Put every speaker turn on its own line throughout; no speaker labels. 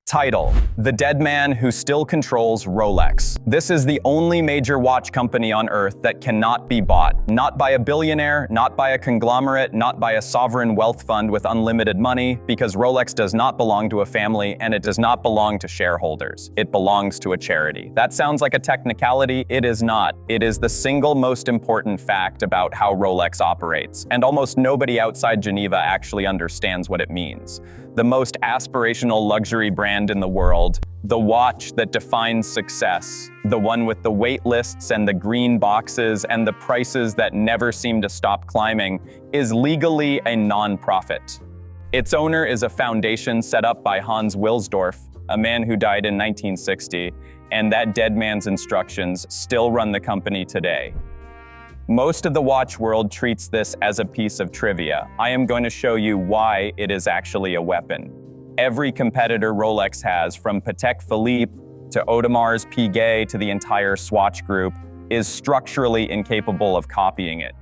Title: The Dead Man Who Still Controls Rolex. This is the only major watch company on Earth that cannot be bought. Not by a billionaire, not by a conglomerate, not by a sovereign wealth fund with unlimited money, because Rolex does not belong to a family and it does not belong to shareholders. It belongs to a charity. That sounds like a technicality. It is not. It is the single most important fact about how Rolex operates, and almost nobody outside Geneva actually understands what it means. The most aspirational luxury brand in the world, the watch that defines success, the one with the wait lists and the green boxes and the prices that never seem to stop climbing, is legally a non-profit. Its owner is a foundation set up by Hans Wilsdorf, a man who died in 1960, and that dead man's instructions still run the company today. Most of the watch world treats this as a piece of trivia. I am going to show you why it is actually a weapon. Every competitor Rolex has, from Patek Philippe to Audemars Piguet to the entire Swatch group, is structurally incapable of copying it.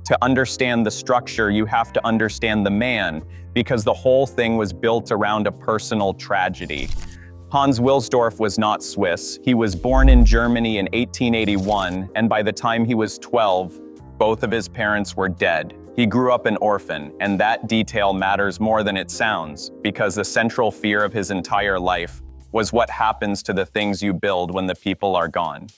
To understand the structure, you have to understand the man, because the whole thing was built around a personal tragedy. Hans Wilsdorf was not Swiss. He was born in Germany in 1881, and by the time he was 12, both of his parents were dead. He grew up an orphan, and that detail matters more than it sounds, because the central fear of his entire life was what happens to the things you build when the people are gone.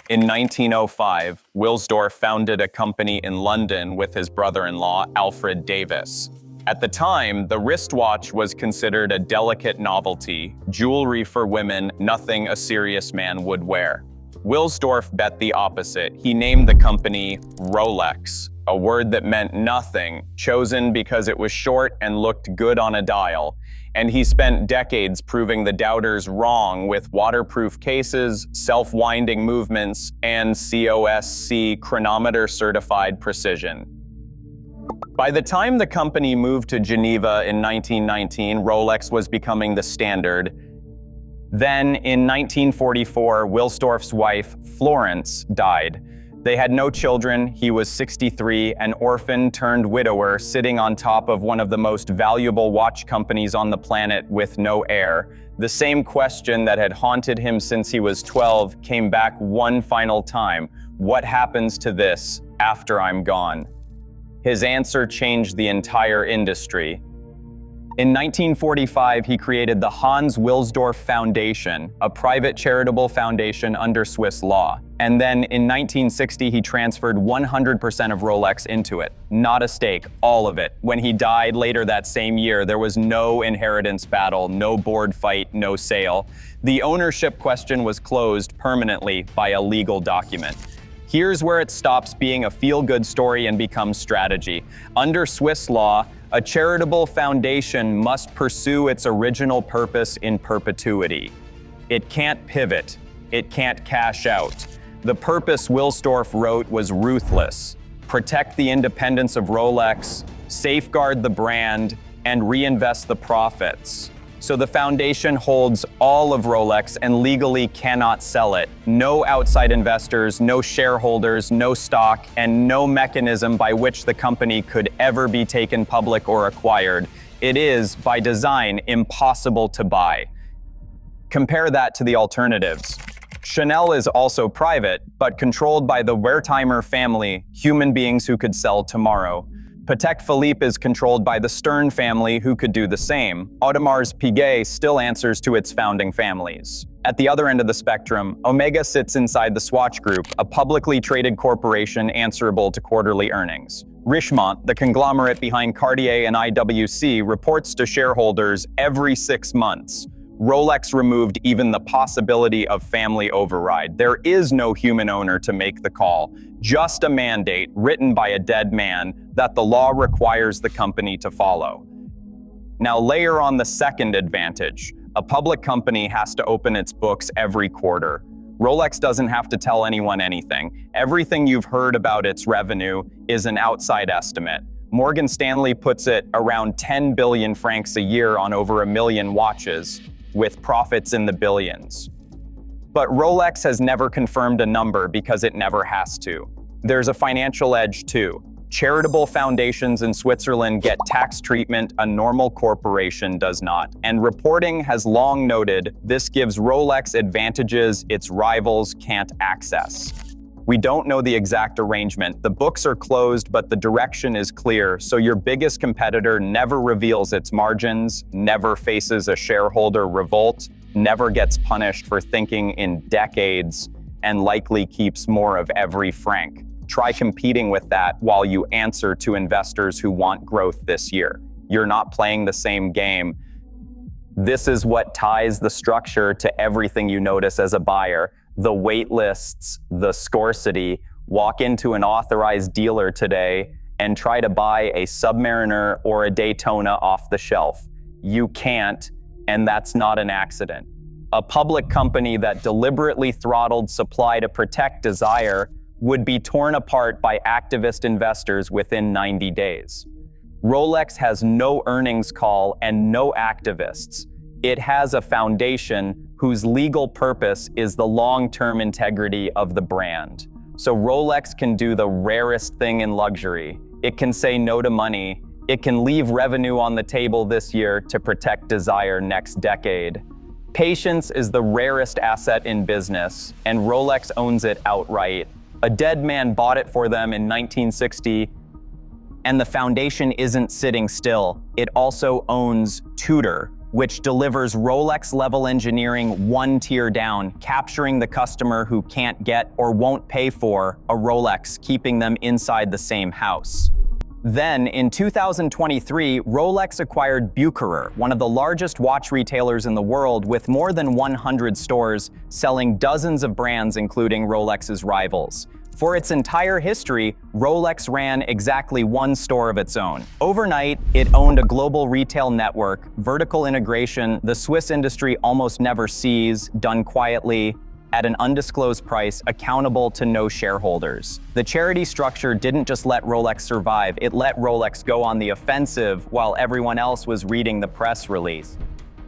In 1905, Wilsdorf founded a company in London with his brother-in-law, Alfred Davis. At the time, the wristwatch was considered a delicate novelty, jewelry for women, nothing a serious man would wear. Wilsdorf bet the opposite. He named the company Rolex, a word that meant nothing, chosen because it was short and looked good on a dial. And he spent decades proving the doubters wrong with waterproof cases, self-winding movements, and COSC chronometer-certified precision. By the time the company moved to Geneva in 1919, Rolex was becoming the standard. Then, in 1944, Wilsdorf's wife, Florence, died. They had no children. He was 63, an orphan turned widower, sitting on top of one of the most valuable watch companies on the planet with no heir. The same question that had haunted him since he was 12 came back one final time. What happens to this after I'm gone? His answer changed the entire industry. In 1945, he created the Hans Wilsdorf Foundation, a private charitable foundation under Swiss law. And then in 1960, he transferred 100% of Rolex into it. Not a stake, all of it. When he died later that same year, there was no inheritance battle, no board fight, no sale. The ownership question was closed permanently by a legal document. Here's where it stops being a feel-good story and becomes strategy. Under Swiss law, a charitable foundation must pursue its original purpose in perpetuity. It can't pivot. It can't cash out. The purpose Wilsdorf wrote was ruthless: protect the independence of Rolex, safeguard the brand, and reinvest the profits. So the foundation holds all of Rolex and legally cannot sell it. No outside investors, no shareholders, no stock, and no mechanism by which the company could ever be taken public or acquired. It is, by design, impossible to buy. Compare that to the alternatives. Chanel is also private, but controlled by the Wertheimer family, human beings who could sell tomorrow. Patek Philippe is controlled by the Stern family, who could do the same. Audemars Piguet still answers to its founding families. At the other end of the spectrum, Omega sits inside the Swatch Group, a publicly traded corporation answerable to quarterly earnings. Richemont, the conglomerate behind Cartier and IWC, reports to shareholders every 6 months. Rolex removed even the possibility of family override. There is no human owner to make the call, just a mandate written by a dead man that the law requires the company to follow. Now layer on the second advantage. A public company has to open its books every quarter. Rolex doesn't have to tell anyone anything. Everything you've heard about its revenue is an outside estimate. Morgan Stanley puts it around 10 billion francs a year on over 1 million watches, with profits in the billions. But Rolex has never confirmed a number because it never has to. There's a financial edge too. Charitable foundations in Switzerland get tax treatment a normal corporation does not, and reporting has long noted this gives Rolex advantages its rivals can't access. We don't know the exact arrangement. The books are closed, but the direction is clear, so your biggest competitor never reveals its margins, never faces a shareholder revolt, never gets punished for thinking in decades, and likely keeps more of every franc. Try competing with that while you answer to investors who want growth this year. You're not playing the same game. This is what ties the structure to everything you notice as a buyer. The wait lists, the scarcity. Walk into an authorized dealer today and try to buy a Submariner or a Daytona off the shelf. You can't, and that's not an accident. A public company that deliberately throttled supply to protect desire would be torn apart by activist investors within 90 days. Rolex has no earnings call and no activists. It has a foundation whose legal purpose is the long-term integrity of the brand. So Rolex can do the rarest thing in luxury. It can say no to money. It can leave revenue on the table this year to protect desire next decade. Patience is the rarest asset in business, and Rolex owns it outright. A dead man bought it for them in 1960, and the foundation isn't sitting still. It also owns Tudor, which delivers Rolex-level engineering one tier down, capturing the customer who can't get or won't pay for a Rolex, keeping them inside the same house. Then, in 2023, Rolex acquired Bucherer, one of the largest watch retailers in the world with more than 100 stores, selling dozens of brands including Rolex's rivals. For its entire history, Rolex ran exactly one store of its own. Overnight, it owned a global retail network, vertical integration the Swiss industry almost never sees, done quietly, at an undisclosed price, accountable to no shareholders. The charity structure didn't just let Rolex survive, it let Rolex go on the offensive while everyone else was reading the press release.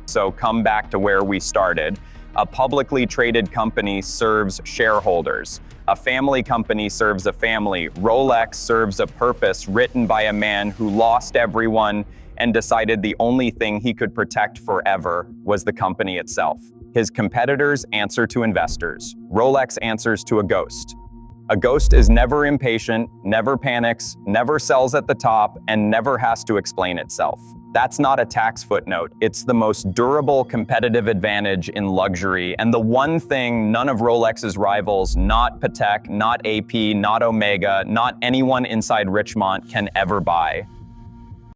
So come back to where we started. A publicly traded company serves shareholders. A family company serves a family. Rolex serves a purpose written by a man who lost everyone and decided the only thing he could protect forever was the company itself. His competitors answer to investors. Rolex answers to a ghost. A ghost is never impatient, never panics, never sells at the top, and never has to explain itself. That's not a tax footnote. It's the most durable competitive advantage in luxury, and the one thing none of Rolex's rivals, not Patek, not AP, not Omega, not anyone inside Richemont can ever buy.